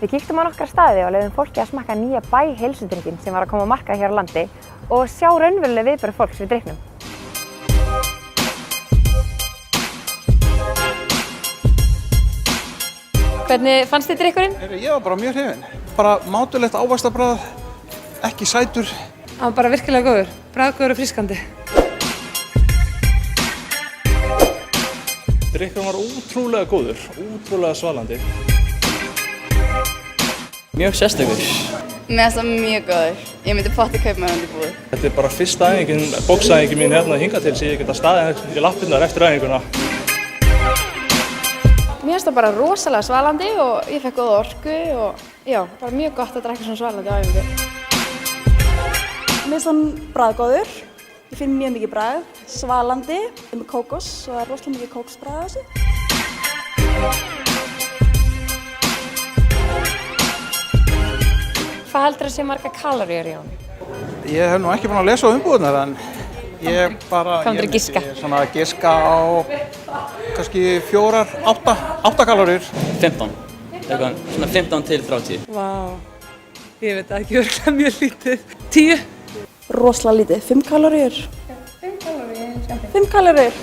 Við kíktum á nokkra staði og leyfðum fólki að smakka nýja heilsudrykkinn sem var að koma á markað hér á landi og sjá raunveruleg viðbrögð fólks við drykknum. Hvernig fannst þið drykkurinn? Ég var bara mjög hrifinn. Bara mátulegt ávaxtabragð, ekki sætur. Hann var bara virkilega góður, bragðgóður og frískandi. Drykkurinn var ótrúlega góður, ótrúlega svalandi. Mjög sérstakur. Mér finnst það mjög góður. Ég myndi pottþétt kaupa mér hann í búð. Þetta bara fyrsta boxæfingin mín hérna hingað til, sem ég geta staðið í lappirnar eftir æfinguna. Mér finnst það bara rosalega svalandi og ég fekk góða orku og já, bara mjög gott að drekka svona svalandi á æfingu. Mér finnst hann bragðgóður. Ég finn mjög mikið bragð, svalandi, með kókos og það er rosalega mikið kókosbragð á þessu. Hvað heldur að sé marga kaloríur í honum? Ég hef nú ekki búin að lesa á umbúðirnar en ég bara... Hvað myndirðu giska? Ég svona giska á kannski 8 kaloríur. 15. Eitthvað svona 15 til 30. Vá, ég veit ekki, örgulega mjög lítið. 10. Rosalega lítið, 5 kaloríur. 5 kaloríur.